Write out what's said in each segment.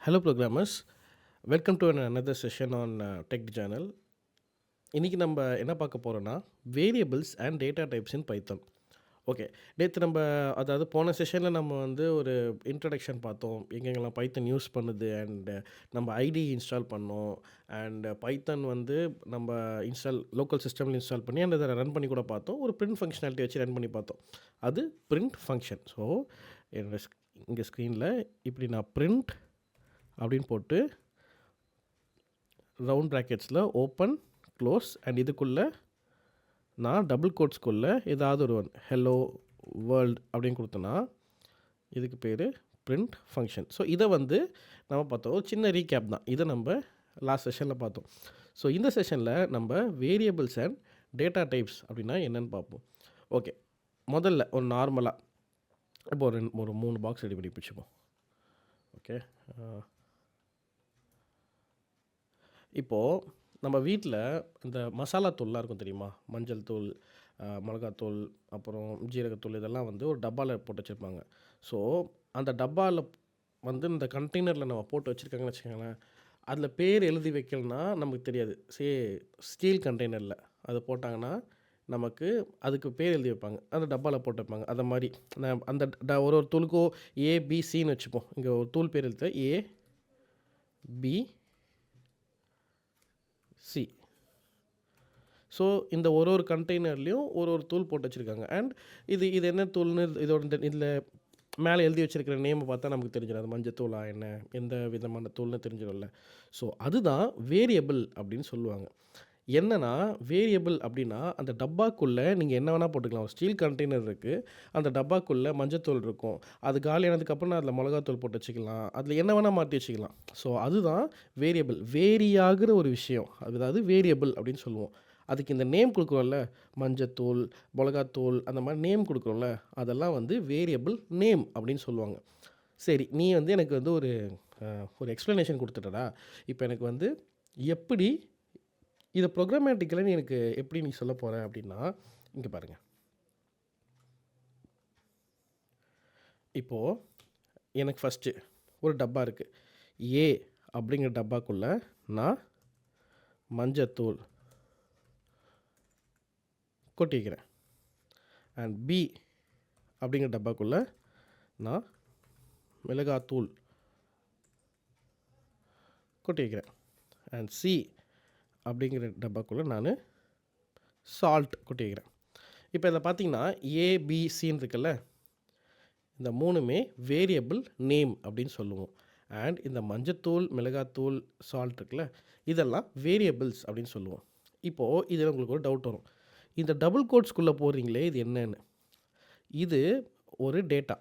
Hello, programmers. Welcome to another session on Tech Journal. இன்னைக்கு நம்ம என்ன பார்க்க போறோம்னா variables and data types in Python. Okay, நேற்று நம்ம அதாவது போன செஷனில் நம்ம வந்து ஒரு இன்ட்ரடக்ஷன் பார்த்தோம், எங்கெங்கெல்லாம் பைத்தன் யூஸ் பண்ணுது அண்ட் நம்ம ஐடி இன்ஸ்டால் பண்ணோம். அண்ட் பைத்தன் வந்து நம்ம லோக்கல் சிஸ்டமில் இன்ஸ்டால் பண்ணி அந்த இதை ரன் பண்ணி கூட பார்த்தோம். ஒரு பிரிண்ட் ஃபங்க்ஷனாலிட்டி வச்சு ரன் பண்ணி பார்த்தோம். அது பிரிண்ட் ஃபங்க்ஷன். ஸோ என்னோட இங்கே ஸ்க்ரீனில் இப்படி நான் பிரிண்ட் அப்படின்னு போட்டு ரவுண்ட் ப்ராக்கெட்ஸில் ஓப்பன் க்ளோஸ் அண்ட் இதுக்குள்ளே நான் டபுள் கோட்ஸ்குள்ளே ஏதாவது ஒரு ஹெலோ வேர்ல்டு அப்படின்னு கொடுத்தோன்னா இதுக்கு பேர் பிரிண்ட் ஃபங்க்ஷன். ஸோ இதை வந்து நம்ம பார்த்தோம், ஒரு சின்ன ரீகேப் தான். இதை நம்ம லாஸ்ட் செஷனில் பார்த்தோம். ஸோ இந்த செஷனில் நம்ம வேரியபிள்ஸ் அண்ட் டேட்டா டைப்ஸ் அப்படின்னா என்னென்னு பார்ப்போம். ஓகே, முதல்ல ஒரு நார்மலாக இப்போ ஒரு 3 பாக்ஸ் ரெடி பண்ணி பிடிச்சிப்போம். ஓகே, இப்போது நம்ம வீட்டில் இந்த மசாலா தூள்லாம் இருக்கும் தெரியுமா? மஞ்சள் தூள், மிளகாத்தூள், அப்புறம் ஜீரகத்தூள், இதெல்லாம் வந்து ஒரு டப்பாவில் போட்டு வச்சுருப்பாங்க. ஸோ அந்த டப்பாவில் வந்து இந்த கண்டெய்னரில் நம்ம போட்டு வச்சுருக்காங்கன்னு வச்சுக்கோங்களேன், அதில் பேர் எழுதி வைக்கலனா நமக்கு தெரியாது. ஸ்டீல் கண்டெய்னரில் அது போட்டாங்கன்னா நமக்கு அதுக்கு பேர் எழுதி வைப்பாங்க, அந்த டப்பாவில் போட்டு வைப்பாங்க. அந்த மாதிரி அந்த ஒரு தூளுக்கும் ஏபிசின்னு வச்சுப்போம். இங்கே ஒரு தூள் பேர் எழுத ஏபிசி. ஸோ இந்த ஒரு கண்டெய்னர்லேயும் ஒரு தூள் போட்டு வச்சுருக்காங்க. அண்ட் இது என்ன தூள்னு இதோட இதில் மேலே எழுதி வச்சுருக்கிற நேமை பார்த்தா நமக்கு தெரிஞ்சிடும், அது மஞ்சள் தூளா என்ன, எந்த விதமான தூள்னு தெரிஞ்சிடும்ல. ஸோ அதுதான் வேரியபிள் அப்படின்னு சொல்லுவாங்க. என்னன்னா வேரியபிள் அப்படின்னா அந்த டப்பாக்குள்ளே நீங்கள் என்ன வேணால் போட்டுக்கலாம். ஒரு ஸ்டீல் கண்டெய்னர் இருக்குது, அந்த டப்பாக்குள்ளே மஞ்சத்தூள் இருக்கும், அது காலியானதுக்கப்புறம் நான் அதில் மிளகாத்தூள் போட்டு வச்சுக்கலாம், அதில் என்ன வேணால் மாற்றி வச்சுக்கலாம். ஸோ அதுதான் வேரியபிள், வேரியாகிற ஒரு விஷயம், அதாவது வேரியபிள் அப்படின்னு சொல்லுவோம். அதுக்கு இந்த நேம் கொடுக்குறோம்ல, மஞ்சத்தூள், மிளகாத்தூள், அந்த மாதிரி நேம் கொடுக்குறோம்ல, அதெல்லாம் வந்து வேரியபிள் நேம் அப்படின்னு சொல்லுவாங்க. சரி, நீ வந்து எனக்கு வந்து ஒரு எக்ஸ்ப்ளனேஷன் கொடுத்துட்டடா. இப்போ எனக்கு வந்து எப்படி இதை ப்ரோக்ராமேட்டிக்கலாக எனக்கு எப்படி நீ சொல்ல போகிற அப்படின்னா, இங்கே பாருங்கள். இப்போது எனக்கு ஃபஸ்ட்டு ஒரு டப்பா இருக்குது. ஏ அப்படிங்கிற டப்பாக்குள்ளே நான் மஞ்சத்தூள் கொட்டி வைக்கிறேன். அண்ட் பி அப்படிங்கிற டப்பாக்குள்ளே நான் மிளகாத்தூள் கொட்டி வைக்கிறேன். அண்ட் சி அப்படிங்கிற டப்பாக்குள்ளே நான் சால்ட் கொட்டி வைக்கிறேன். இப்போ இதில் பார்த்தீங்கன்னா ஏபிசின்னு இருக்குல்ல, இந்த மூணுமே வேரியபிள் நேம் அப்படின்னு சொல்லுவோம். அண்ட் இந்த மஞ்சத்தூள், மிளகாத்தூள், சால்ட் இருக்குல்ல, இதெல்லாம் வேரியபிள்ஸ் அப்படின்னு சொல்லுவோம். இப்போது இதில் உங்களுக்கு ஒரு டவுட் வரும், இந்த டபுள் கோட்ஸ்குள்ளே போடுறீங்களே இது என்னன்னு. இது ஒரு டேட்டா.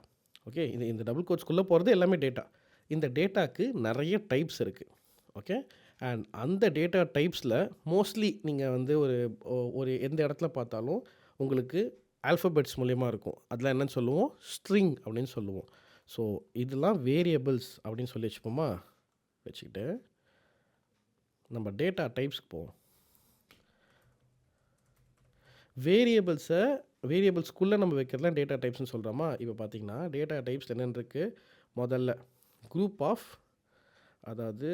ஓகே, இந்த டபுள் கோட்ஸ்குள்ளே போகிறது எல்லாமே டேட்டா. இந்த டேட்டாவுக்கு நிறைய டைப்ஸ் இருக்குது. ஓகே, அண்ட் அந்த டேட்டா டைப்ஸில் மோஸ்ட்லி நீங்கள் வந்து ஒரு எந்த இடத்துல பார்த்தாலும் உங்களுக்கு ஆல்ஃபபெட்ஸ் மூலியமாக இருக்கும். அதில் என்னென்னு சொல்லுவோம், ஸ்ட்ரிங் அப்படின்னு சொல்லுவோம். ஸோ இதெல்லாம் வேரியபிள்ஸ் அப்படின்னு சொல்லி வச்சுப்போமா. வச்சுக்கிட்டு நம்ம டேட்டா டைப்ஸ்க்கு போவோம். வேரியபிள்ஸ்குள்ளே நம்ம வைக்கிறதுலாம் டேட்டா டைப்ஸ்னு சொல்கிறோமா. இப்போ பார்த்தீங்கன்னா டேட்டா டைப்ஸ் என்னென்னு இருக்குது. முதல்ல குரூப் ஆஃப், அதாவது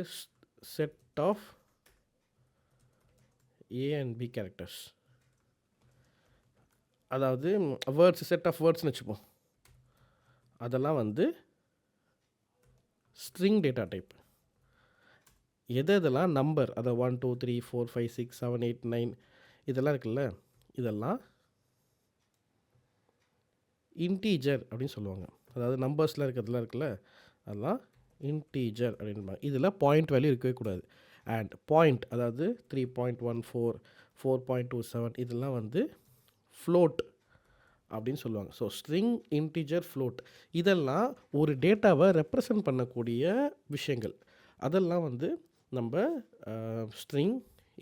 set of A and B characters, அதாவது வேர்ட்ஸ், செட் ஆஃப் வேர்ட்ஸ்னு வச்சுப்போம். அதெல்லாம் வந்து ஸ்ட்ரிங் டேட்டா டைப். எதெல்லாம் நம்பர், அதை 1 2 3 4 5 6 7 8 9 இதெல்லாம் இருக்குல்ல, இதெல்லாம் இன்டீஜர் அப்படின்னு சொல்லுவாங்க. அதாவது நம்பர்ஸில் இருக்கிறதுலாம் இருக்குல்ல, அதெல்லாம் இன்டீஜர் அப்படின்பாங்க. இதில் பாயிண்ட் வேல்யூ இருக்கவே கூடாது. அண்ட் பாயிண்ட், அதாவது 3.14 4.27 இதெல்லாம் வந்து ஃப்ளோட் அப்படின்னு சொல்லுவாங்க. ஸோ ஸ்ட்ரிங், இன்டீஜர், ஃப்ளோட் இதெல்லாம் ஒரு டேட்டாவை ரெப்ரசன்ட் பண்ணக்கூடிய விஷயங்கள். அதெல்லாம் வந்து நம்ம ஸ்ட்ரிங்,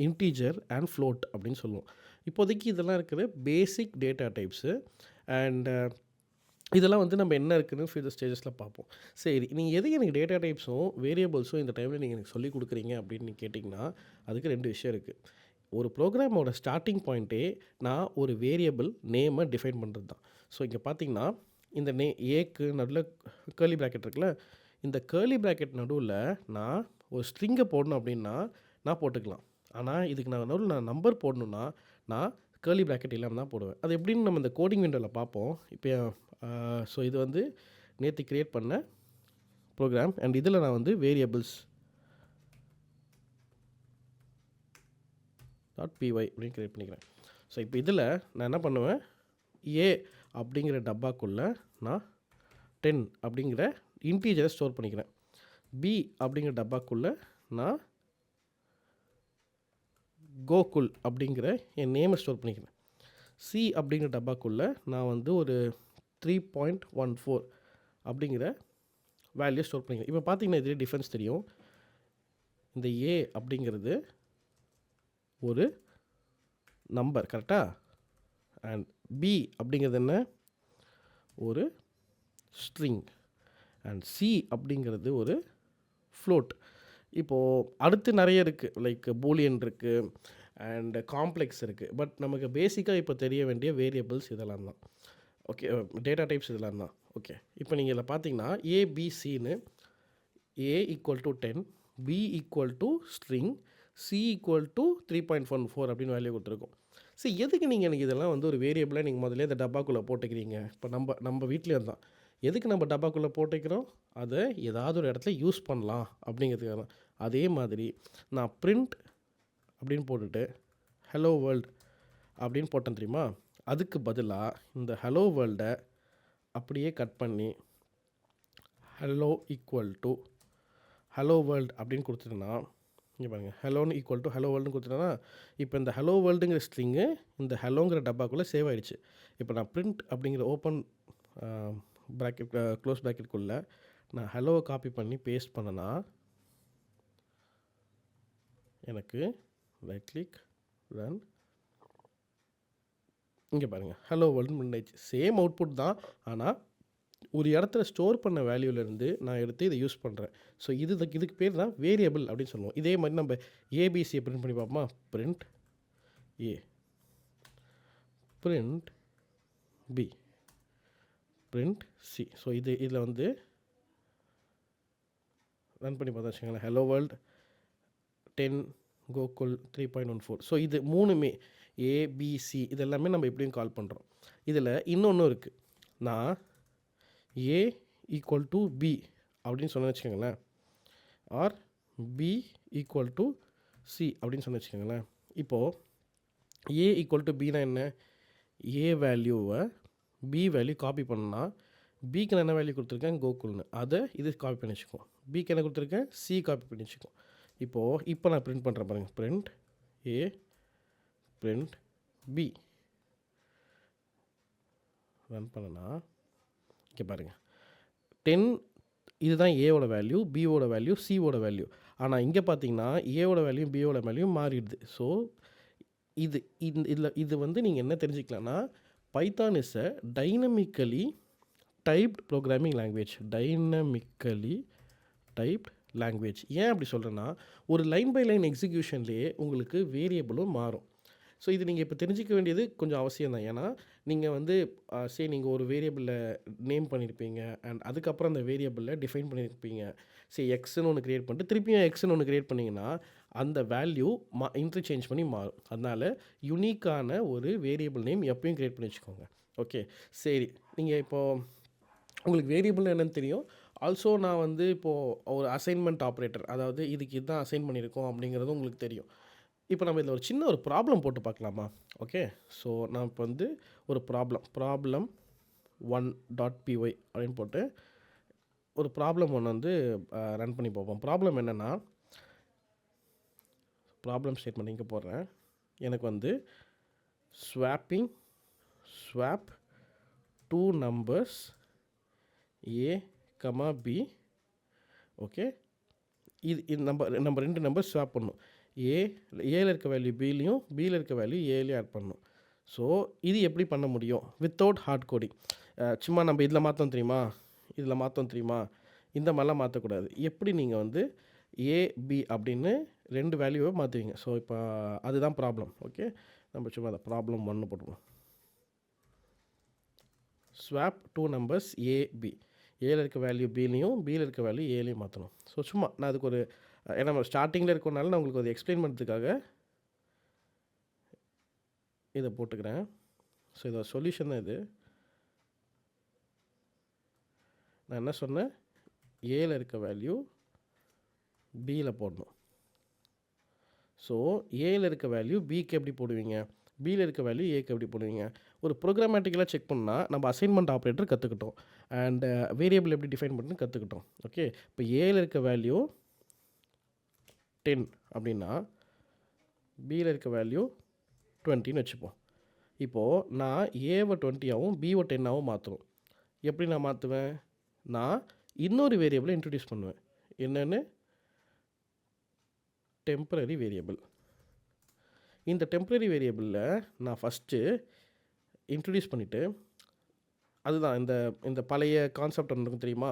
இன்டீஜர் அண்ட் ஃப்ளோட் அப்படின்னு சொல்லுவோம். இப்போதைக்கு இதெல்லாம் இருக்கிற பேசிக் டேட்டா டைப்ஸு. அண்ட் இதெல்லாம் வந்து நம்ம என்ன இருக்குதுன்னு ஃபியூச்சர் ஸ்டேஜஸில் பார்ப்போம். சரி, நீங்கள் எதுக்கு எனக்கு டேட்டா டைப்ஸும் வேரியபிள்ஸும் இந்த டைமில் நீங்கள் எனக்கு சொல்லிக் கொடுக்குறீங்க அப்படின்னு கேட்டிங்கன்னா, அதுக்கு 2 விஷயம் இருக்குது. ஒரு ப்ரோக்ராமோட ஸ்டார்டிங் பாயிண்ட்டே நான் ஒரு வேரியபிள் நேமை டிஃபைன் பண்ணுறது தான். ஸோ இங்கே பார்த்தீங்கன்னா இந்த ஏக்கு நடுவில் கர்லி ப்ராக்கெட் இருக்குல்ல, இந்த கர்லி பிராக்கெட் நடுவில் நான் ஒரு ஸ்ட்ரிங்கை போடணும் அப்படின்னா நான் போட்டுக்கலாம். ஆனால் இதுக்கு நான் நடுவில் நான் நம்பர் போடணுன்னா நான் கர்லி பிராக்கெட் இல்லாமல் தான் போடுவேன். அது எப்படின்னு நம்ம இந்த கோடிங் விண்டோவில் பார்ப்போம். இப்போ ஸோ இது வந்து நேற்று க்ரியேட் பண்ண ப்ரோக்ராம். அண்ட் இதில் நான் வந்து வேரியபிள்ஸ் .py அப்படின்னு க்ரியேட் பண்ணிக்கிறேன். ஸோ இப்போ இதில் நான் என்ன பண்ணுவேன், ஏ அப்படிங்கிற டப்பாக்குள்ளே நான் 10 அப்படிங்கிற இன்டீஜரை ஸ்டோர் பண்ணிக்கிறேன். பி அப்படிங்கிற டப்பாக்குள்ளே நான் கோகுல் அப்படிங்கிற என் நேமை ஸ்டோர் பண்ணிக்கிறேன். சி அப்படிங்கிற டப்பாக்குள்ளே நான் வந்து ஒரு 3.14 அப்படிங்கிற வேல்யூ ஸ்டோர் பண்ணிக்கிறேன். இப்போ பார்த்தீங்கன்னா இதில் டிஃப்ரென்ஸ் தெரியும். இந்த ஏ அப்படிங்கிறது ஒரு நம்பர் கரெக்டாக, அண்ட் பி அப்படிங்கிறது என்ன, ஒரு ஸ்ட்ரிங், அண்ட் சி அப்படிங்கிறது ஒரு ஃப்ளோட். இப்போது அடுத்து நிறைய இருக்குது, லைக் பூலியன் இருக்குது அண்ட் காம்ப்ளெக்ஸ் இருக்குது. பட் நமக்கு பேசிக்காக இப்போ தெரிய வேண்டிய வேரியபிள்ஸ் இதெல்லாம் தான். ஓகே, டேட்டா டைப்ஸ் இதெல்லாம் தான். ஓகே, இப்போ நீங்கள் இதில் பார்த்தீங்கன்னா ஏபிசின்னு A equal to 10, B equal to string, C equal to 3.14 அப்படின்னு வேல்யூ கொடுத்துருக்கோம். சரி, எதுக்கு நீங்கள் எனக்கு இதெல்லாம் வந்து ஒரு வேரியபிளாக நீங்கள் முதல்ல இந்த டப்பாக்குள்ளே போட்டுக்கிறீங்க? இப்போ நம்ம வீட்லேயும் தான் எதுக்கு நம்ம டப்பாக்குள்ளே போட்டுக்கிறோம், அதை ஏதாவது ஒரு இடத்துல யூஸ் பண்ணலாம் அப்படிங்கிறதுக்காக தான். அதே மாதிரி நான் பிரிண்ட் அப்படின்னு போட்டுட்டு ஹலோ வேர்ல்டு அப்படின்னு போட்டேன் தெரியுமா, அதுக்கு பதிலாக இந்த ஹலோ வேர்ல்டை அப்படியே கட் பண்ணி hello equal to hello world அப்படின்னு கொடுத்துட்டேன்னா, இங்கே பாருங்கள், ஹலோன்னு ஈக்குவல் டு ஹலோ வேர்ல்டுன்னு கொடுத்துட்டேன்னா இப்போ இந்த ஹலோ வேர்ல்டுங்கிற ஸ்ட்ரிங்கு இந்த ஹலோங்கிற டப்பாக்குள்ளே சேவ் ஆகிடுச்சு. இப்போ நான் பிரிண்ட் அப்படிங்கிற ஓப்பன் ப்ராக்கெட் க்ளோஸ் ப்ராக்கெட்டுக்குள்ளே நான் ஹலோவை காப்பி பண்ணி பேஸ்ட் பண்ணனா எனக்கு ரைட் கிளிக் ரன், இங்கே பாருங்கள் ஹலோ வேர்ல்டுன்னு பண்ணிடுச்சு. சேம் அவுட்புட் தான், ஆனால் ஒரு இடத்துல ஸ்டோர் பண்ண வேல்யூலேருந்து நான் எடுத்து இதை யூஸ் பண்ணுறேன். ஸோ இதுக்கு பேர் தான் வேரியபிள் அப்படின்னு சொல்லுவோம். இதே மாதிரி நம்ம ஏபிசியை பிரிண்ட் பண்ணி பார்ப்போமா, print A, print B, print C. So இதில் வந்து ரன் பண்ணி பார்த்தா வச்சுக்கோங்களேன், ஹலோ வேர்ல்டு 10 கோகுல் 3.14. ஸோ இது மூணுமே ஏபிசி இதெல்லாமே நம்ம எப்படியும் கால் பண்ணுறோம். இதில் இன்னொன்று இருக்குது, நான் ஏ ஈக்குவல் டு பி அப்படின்னு சொன்ன வச்சுக்கோங்களேன், or B equal to C அப்படின்னு சொன்ன வச்சுக்கோங்களேன். இப்போது ஏ ஈக்குவல் டு பினா என்ன, ஏ வேல்யூவை பி வேல்யூ காப்பி பண்ணா பிக்கு நான் என்ன வேல்யூ கொடுத்துருக்கேன் கோகுல்னு, அதை இது காப்பி பண்ணி வச்சுக்கோம். பிக்கு என்ன கொடுத்துருக்கேன், சி காப்பி பண்ணி வச்சுக்கோம். இப்போ நான் பிரிண்ட் பண்ணுறேன் பாருங்கள், print A print B run பண்ணனா இங்கே பாருங்கள் 10 இதுதான் ஏவோட வேல்யூ, பியோட வேல்யூ, சியோட வேல்யூ. ஆனால் இங்கே பார்த்தீங்கன்னா ஏவோட வேல்யூ பியோட வேல்யூ மாறிடுது. ஸோ இது வந்து நீங்கள் என்ன தெரிஞ்சுக்கலாம்னா, Python is a dynamically typed programming language. Dynamically typed language. ஏன் அப்படி சொல்கிறேன்னா, ஒரு லைன் பை லைன் எக்ஸிக்யூஷன்லேயே உங்களுக்கு வேரியபிளும் மாறும். ஸோ இது நீங்கள் இப்போ தெரிஞ்சிக்க வேண்டியது கொஞ்சம் அவசியம் தான். ஏன்னா நீங்கள் வந்து சரி நீங்கள் ஒரு வேரியபிளில் நேம் பண்ணியிருப்பீங்க அண்ட் அதுக்கப்புறம் அந்த வேரியபிளில் டிஃபைன் பண்ணியிருப்பீங்க. சரி எக்ஸ்ன்னு ஒன்று க்ரியேட் பண்ணிட்டு திருப்பியும் எக்ஸ்ன்னு ஒன்று க்ரியேட் பண்ணிங்கன்னா அந்த வேல்யூ இன்டர்சேஞ்ச் பண்ணி மாறும். அதனால் யுனிக்கான ஒரு வேரியபிள் நேம் எப்பயும் க்ரியேட் பண்ணி வச்சுக்கோங்க. ஓகே, சரி, நீங்கள் இப்போது உங்களுக்கு வேரியபிள் என்னென்னு தெரியும். ஆல்சோ நான் வந்து இப்போது ஒரு அசைன்மெண்ட் ஆப்ரேட்டர், அதாவது இதுக்கு இதுதான் அசைன் பண்ணியிருக்கோம் அப்படிங்கிறது உங்களுக்கு தெரியும். இப்போ நம்ம இதில் ஒரு சின்ன ஒரு ப்ராப்ளம் போட்டு பார்க்கலாமா? ஓகே, ஸோ நான் இப்போ வந்து ஒரு ப்ராப்ளம் 1.py அப்படின்னு போட்டு ஒரு ப்ராப்ளம் ஒன்று வந்து ரன் பண்ணி பார்ப்போம். ப்ராப்ளம் என்னென்னா, ப்ராப்ளம் ஸ்டேட்மெண்ட் இங்கே போடுறேன். எனக்கு வந்து swap 2 numbers A, B. Okay, இது நம்ம 2 நம்பர் ஸ்வாப் பண்ணணும். ஏல இருக்க வேல்யூ பிலையும் பியில் இருக்க வேல்யூ ஏலையும் ஆட் பண்ணணும். ஸோ இது எப்படி பண்ண முடியும் வித்தவுட் ஹார்ட் கோடிங்? சும்மா நம்ம இதில் மாற்றோம் தெரியுமா, இதில் மாற்றோம் தெரியுமா, இந்த மாதிரிலாம் மாற்றக்கூடாது. எப்படி நீங்கள் வந்து ஏபி அப்படின்னு 2 வேல்யூவை மாற்றுவீங்க. ஸோ இப்போ அதுதான் ப்ராப்ளம். ஓகே, நம்ம சும்மா அதை ப்ராப்ளம் 1 போட்டுருவோம். Swap 2 numbers A B. ஏல இருக்க வேல்யூ பிலையும் பியில் இருக்க வேல்யூ ஏலையும் மாற்றணும். ஸோ சும்மா நான் அதுக்கு ஒரு ஏன்னா நம்ம ஸ்டார்டிங்கில் இருக்கனால நான் உங்களுக்கு ஒரு எக்ஸ்பிளைன் பண்ணுறதுக்காக இதை போட்டுக்கிறேன். ஸோ இதோட சொல்யூஷன் தான் இது. நான் என்ன சொன்னேன், ஏல இருக்க வேல்யூ பியில் போடணும். ஸோ ஏல இருக்க வேல்யூ பிக்கு எப்படி போடுவீங்க, பியில் இருக்க வேல்யூ ஏக்கு எப்படி போடுவீங்க? ஒரு ப்ரோக்ராமேட்டிக்கலாக செக் பண்ணால் நம்ம அசைன்மெண்ட் ஆப்ரேட்டர் கற்றுக்கிட்டோம், அண்ட் வேரியபிள் எப்படி டிஃபைன் பண்ணுன்னு கற்றுக்கிட்டோம். ஓகே, இப்போ ஏல இருக்க வேல்யூ 10 அப்படின்னா பியில் இருக்க வேல்யூ 20ன்னு வச்சுப்போம். இப்போது நான் ஏவை 20ஆகவும் பிஓ 10ஆகவும் மாற்றணும். எப்படி நான் மாற்றுவேன், நான் இன்னொரு வேரியபிளை இன்ட்ரடியூஸ் பண்ணுவேன். என்னென்னு, டெம்பரரி வேரியபிள். இந்த டெம்பரரி வேரியபிளில் நான் ஃபஸ்ட்டு இன்ட்ரடியூஸ் பண்ணிவிட்டு, அதுதான் இந்த இந்த பழைய கான்செப்ட் ஒன்று இருக்கும் தெரியுமா,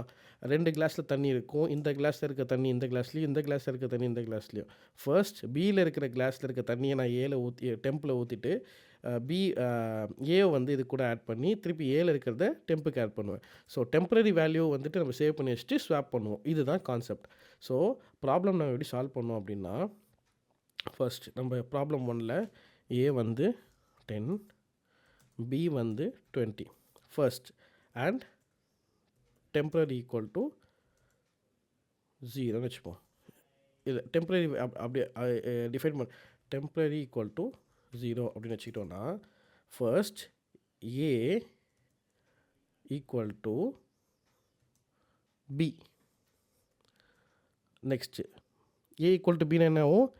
2 கிளாஸில் தண்ணி இருக்கும், இந்த கிளாஸில் இருக்க தண்ணி இந்த கிளாஸ்லேயும், இந்த கிளாஸில் இருக்க தண்ணி இந்த கிளாஸ்லேயும். ஃபர்ஸ்ட் பியில் இருக்கிற கிளாஸில் இருக்க தண்ணியை நான் ஏல ஊற்றி டெம்பில் ஊற்றிட்டு ஏ வந்து இது கூட ஆட் பண்ணி திருப்பி ஏல இருக்கிறத டெம்புக்கு ஆட் பண்ணுவேன். ஸோ டெம்பரரி வேல்யூ வந்துட்டு நம்ம சேவ் பண்ணி வச்சுட்டு ஸ்வாப் பண்ணுவோம். இதுதான் கான்செப்ட். ஸோ ப்ராப்ளம் நம்ம எப்படி சால்வ் பண்ணோம் அப்படின்னா, ஃபர்ஸ்ட் நம்ம ப்ராப்ளம் 1ல் ஏ வந்து 10, பி வந்து 20 first, and temporary equal to 0ன்னு வச்சுப்போம். இல்லை டெம்பரரி அப்படியே டிஃபைன் பண்ண டெம்பரரி ஈக்குவல் டு 0 அப்படின்னு வச்சுக்கிட்டோன்னா, first A equal to B, next A equal to பின்னா என்ன ஆகும்,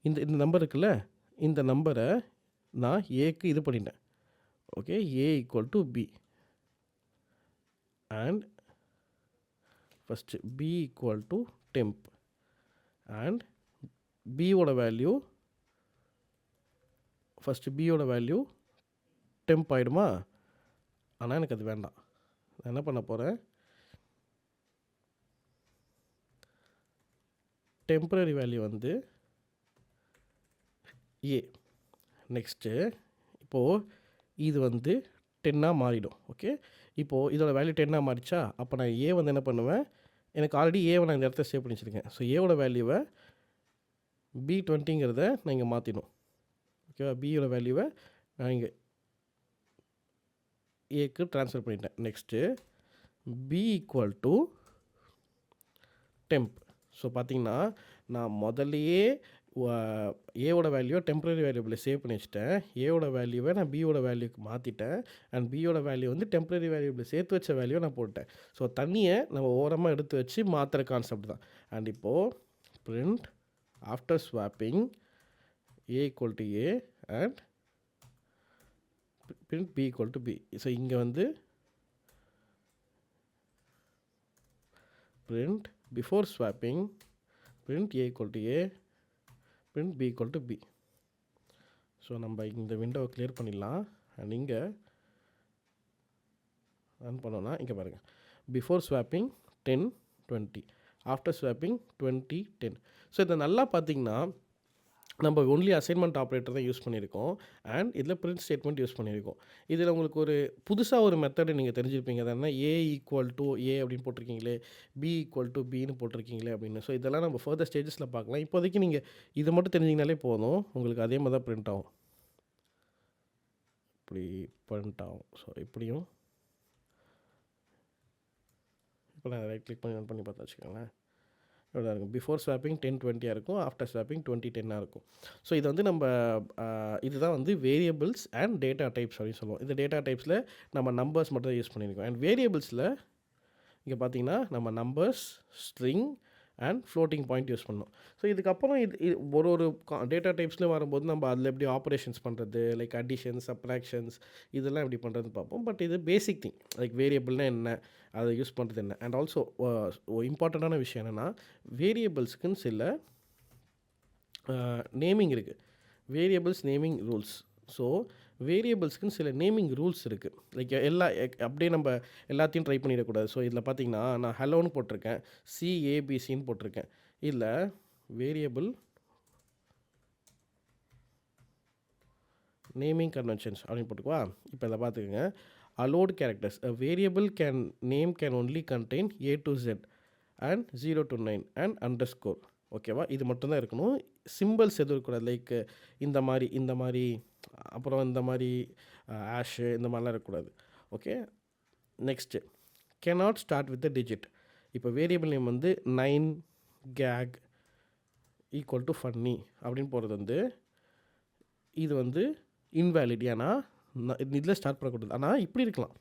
இந்த நம்பர் இருக்குல்ல, இந்த நம்பரை நான் ஏக்கு இது பண்ணிட்டேன். Okay, A equal to B, and first B equal to temp, and பியோட வேல்யூ ஃபஸ்ட்டு பியோட வேல்யூ டெம்ப் ஆகிடுமா. ஆனால் எனக்கு அது வேண்டாம். நான் என்ன பண்ண போகிறேன், டெம்பரரி வேல்யூ வந்து ஏ. நெக்ஸ்ட்டு இப்போது இது வந்து 10ஆக மாறிடும். ஓகே, இப்போது இதோட வேல்யூ 10ஆக மாறிச்சா, அப்போ நான் ஏ வந்து என்ன பண்ணுவேன், எனக்கு ஆல்ரெடி ஏவை நான் இந்த இடத்த சேவ் பண்ணி வச்சுருக்கேன். ஸோ ஏவோட வேல்யூவை B20ங்கிறத நான் இங்கே மாற்றிடும். ஓகேவா, பியோட வேல்யூவை நான் இங்கே ஏக்கு ட்ரான்ஸ்ஃபர் பண்ணிட்டேன். Next B equal to temp. So பார்த்தீங்கன்னா நான் முதல்லையே ஏவோட வேல்யூவை டெம்பரரி வேல்யூபில் சேவ் பண்ணி வச்சுட்டேன், ஏவோட வேல்யூவை நான் பியோட வேல்யூக்கு மாற்றிட்டேன், அண்ட் பியோட வேல்யூ வந்து டெம்பரரி வேல்யூபில் சேர்த்து வச்ச வேல்யூவை நான் போட்டேன். ஸோ தண்ணியை நம்ம ஓரமாக எடுத்து வச்சு மாற்றுற கான்செப்ட் தான். அண்ட் இப்போது print after swapping A equal to A and print B equal to B. So இங்கே வந்து print before swapping print a equal to a print b equal to b. So நம்ம இந்த விண்டோவை கிளியர் பண்ணிடலாம். And இங்கே run பண்ணோன்னா இங்கே பாருங்கள், before swapping 10 20, after swapping 20 10. So இதை நல்லா பார்த்தீங்கன்னா நம்ம ஒன்லி அசைன்மெண்ட் ஆப்ரேட்டர் தான் யூஸ் பண்ணியிருக்கோம், அண்ட் இதில் பிரிண்ட் ஸ்டேட்மெண்ட் யூஸ் பண்ணியிருக்கோம். இதில் உங்களுக்கு ஒரு புதுசாக ஒரு மெத்தடு நீங்கள் தெரிஞ்சிருப்பீங்க, அதான ஏ ஈக்குவல் டு ஏ அப்படின்னு போட்டிருக்கீங்களே, பி ஈக்குவல் டு பின்னு போட்டிருக்கீங்களே அப்படின்னு. ஸோ இதெல்லாம் நம்ம ஃபர்தர் ஸ்டேஜஸில் பார்க்கலாம். இப்போதைக்கு நீங்கள் இதை மட்டும் தெரிஞ்சிங்கனாலே போதும், உங்களுக்கு அதே மாதிரி தான் பிரிண்ட் ஆகும். இப்படி பிரிண்ட் ஆகும். ஸோ இப்படியும் இப்போ நான் ரைட் கிளிக் பண்ணி ரன் பண்ணி பார்த்தா வச்சுக்கோங்களேன், எவ்வளோ இருக்கும், பிஃபோர் ஸ்வாப்பிங் 10 20 இருக்கும், ஆஃப்டர் ஸ்வாப்பிங் 20 10 இருக்கும். ஸோ இது வந்து நம்ம இதுதான் வந்து வேரியபிள்ஸ் அண்ட் டேட்டா டைப்ஸ் அப்படின்னு சொல்லுவோம். இந்த டேட்டா டைப்ஸில் நம்ம நம்பர்ஸ் மட்டும் தான் யூஸ் பண்ணியிருக்கோம். அண்ட் வேரியபிள்ஸில் இங்கே பார்த்தீங்கன்னா நம்ம numbers, string and floating point use பண்ணோம். ஸோ இதுக்கப்புறம் இது ஒரு டேட்டா டைப்ஸ்லேயும் வரும்போது நம்ம அதில் எப்படி ஆப்ரேஷன்ஸ் பண்ணுறது, லைக் அடிஷன்ஸ், சப்ராக்ஷன்ஸ், இதெல்லாம் எப்படி பண்ணுறதுன்னு பார்ப்போம். பட் இது பேசிக் திங், லைக் வேரியபிள்னால் என்ன, அதை யூஸ் பண்ணுறது என்ன. அண்ட் ஆல்சோ இம்பார்ட்டண்ட்டான விஷயம் என்னென்னா, வேரியபிள்ஸ்க்குன்னு சில நேமிங் இருக்குது, வேரியபிள்ஸ் நேமிங் ரூல்ஸ். ஸோ வேரியபிள்ஸ்க்குன்னு சில நேமிங் ரூல்ஸ் இருக்குது. லைக் அப்படியே நம்ம எல்லாத்தையும் ட்ரை பண்ணிடக்கூடாது. ஸோ இதில் பார்த்தீங்கன்னா நான் ஹலோன்னு போட்டிருக்கேன், CABCன்னு போட்டிருக்கேன். இதில் வேரியபிள் நேமிங் கன்வென்ஷன்ஸ் அப்படின்னு போட்டுக்குவா. இப்போ இதை பார்த்துக்கோங்க, allowed characters. A variable name can only contain A to Z and 0 to 9 and underscore. ஓகேவா? இது மட்டும் தான் இருக்கணும். சிம்பிள்ஸ் எதுவும் இருக்கக்கூடாது. லைக் இந்த மாதிரி அப்புறம் இந்த மாதிரி ஆஷு இந்த மாதிரிலாம் இருக்கக்கூடாது. Okay. Next cannot start with digit. இப்போ வேரியபிள் நேம் வந்து 9 gag ஈக்குவல் டு ஃபன்னி அப்படின்னு போகிறது வந்து இது வந்து இன்வேலிட். ஏன்னா இதில் ஸ்டார்ட் பண்ணக்கூடாது. ஆனால் இப்படி இருக்கலாம்,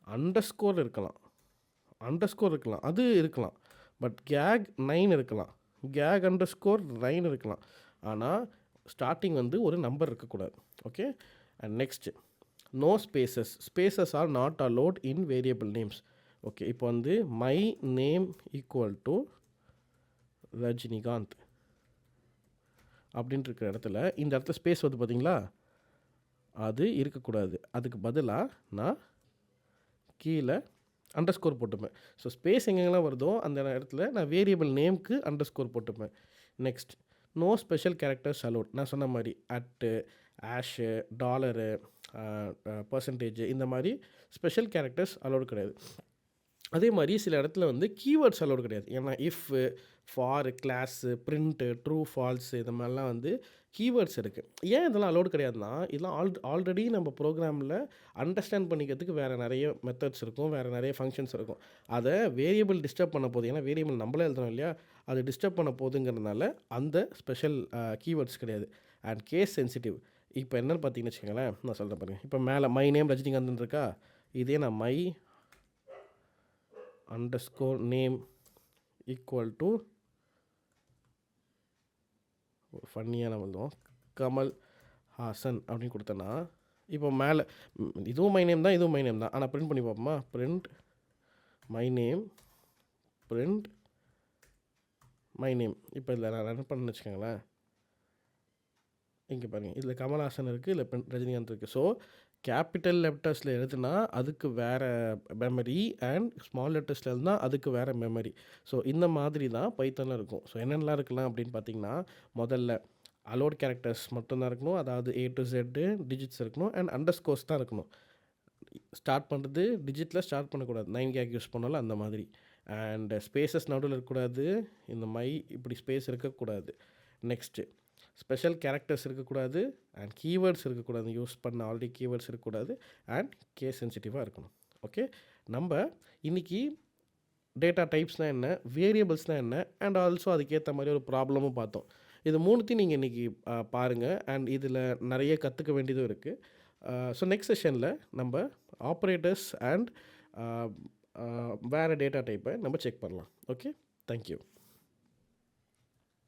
அண்டர்ஸ்கோர் இருக்கலாம், அது இருக்கலாம். பட் கேக் 9 இருக்கலாம், கேக் அண்டர்ஸ்கோர் 9 இருக்கலாம். ஆனால் ஸ்டார்டிங் வந்து ஒரு நம்பர் இருக்கக்கூடாது. Okay. And next no spaces are not allowed in variable names. Okay. இப்போ வந்து my name equal to Rajinikanth அப்படின்ட்டு இருக்கிற இடத்துல இந்த இடத்துல ஸ்பேஸ் வந்து பார்த்தீங்களா, அது இருக்கக்கூடாது. அதுக்கு பதிலாக நான் கீழே அண்டர்ஸ்கோர் போட்டுப்பேன். ஸோ ஸ்பேஸ் எங்கெங்கெல்லாம் வருதோ அந்த இடத்துல நான் வேரியபிள் நேம்க்கு அண்டர்ஸ்கோர் போட்டுப்பேன். Next no special characters allowed. நான் சொன்ன மாதிரி அட்டு, ஆஷு, டாலரு, பர்சன்டேஜ் இந்த மாதிரி ஸ்பெஷல் கேரக்டர்ஸ் அலோடு கிடையாது. அதே மாதிரி சில இடத்துல வந்து கீவேர்ட்ஸ் அலோடு கிடையாது. ஏன்னா இஃப்பு, for, class, print, true, falls இந்த மாதிரிலாம் வந்து கீவேர்ட்ஸ் இருக்குது. ஏன் இதெல்லாம் அலோடு கிடையாதுன்னா, இதெல்லாம் ஆல்ரெடி நம்ம ப்ரோக்ராமில் அண்டர்ஸ்டாண்ட் பண்ணிக்கிறதுக்கு வேறு நிறைய மெத்தட்ஸ் இருக்கும், வேறு நிறைய ஃபங்க்ஷன்ஸ் இருக்கும். அதை வேரியபிள் டிஸ்டர்ப் பண்ண போகுது. ஏன்னா வேரியபிள் நம்மளே எழுதுறோம் இல்லையா, அது டிஸ்டர்ப் பண்ண போகுதுங்கிறதுனால அந்த ஸ்பெஷல் கீவேர்ட்ஸ் கிடையாது. And case sensitive. இப்போ என்னென்னு பார்த்தீங்கன்னு வச்சுக்கோங்களேன், நான் சொல்கிறேன் பாருங்கள். இப்போ மேலே மை நேம் ரஜினிகாந்த் இருக்கா, இதே நான் my underscore name equal to ஃபன்னியான வந்தோம் கமல் ஹாசன் அப்படின்னு கொடுத்தேன்னா, இப்போ மேலே இதுவும் மை நேம் தான், இதுவும் மை நேம் தான். ஆனால் பிரிண்ட் பண்ணி பார்ப்போமா, print my name, print my name. இப்போ இதில் நான் ரன் பண்ணு வச்சுக்கோங்களேன். இங்கே பாருங்கள், இதில் கமல்ஹாசன் இருக்குது, இல்லை ரஜினிகாந்த் இருக்குது. ஸோ கேபிட்டல் லெட்டர்ஸில் எழுதுனா அதுக்கு வேறு மெமரி, அண்ட் ஸ்மால் லெட்டர்ஸில் எழுதுனா அதுக்கு வேறு மெமரி. ஸோ இந்த மாதிரி தான் பைத்தானில் இருக்கும். ஸோ என்னென்னலாம் இருக்கலாம் அப்படின்னு பார்த்தீங்கன்னா, முதல்ல அலோட் கேரக்டர்ஸ் மட்டும்தான் இருக்கணும். அதாவது A to Z டிஜிட்ஸ் இருக்கணும், அண்ட் அண்டர்ஸ்கோர்ஸ் தான் இருக்கணும். ஸ்டார்ட் பண்ணுறது டிஜிட்டில் ஸ்டார்ட் பண்ணக்கூடாது. 9 கேக் யூஸ் பண்ணாலும் அந்த மாதிரி. அண்ட் ஸ்பேசஸ் நடுவில் இருக்கக்கூடாது. இந்த மை இப்படி ஸ்பேஸ் இருக்கக்கூடாது. நெக்ஸ்ட்டு ஸ்பெஷல் கேரக்டர்ஸ் இருக்கக்கூடாது, அண்ட் கீவேர்ட்ஸ் இருக்கக்கூடாது. யூஸ் பண்ண ஆல்ரெடி கீவேர்ட்ஸ் இருக்கக்கூடாது, அண்ட் கேஸ் சென்சிட்டிவாக இருக்கணும். ஓகே. நம்ம இன்றைக்கி டேட்டா டைப்ஸ்னால் என்ன, வேரியபிள்ஸ்னால் என்ன, அண்ட் ஆல்சோ அதுக்கேற்ற மாதிரி ஒரு ப்ராப்ளமும் பார்த்தோம். இது மூணுத்தையும் நீங்கள் இன்றைக்கி பாருங்கள், அண்ட் இதில் நிறைய கற்றுக்க வேண்டியதும் இருக்குது. ஸோ நெக்ஸ்ட் செஷனில் நம்ம ஆப்ரேட்டர்ஸ் அண்ட் வேறு டேட்டா டைப்பை நம்ம செக் பண்ணலாம். ஓகே. தேங்க்யூ.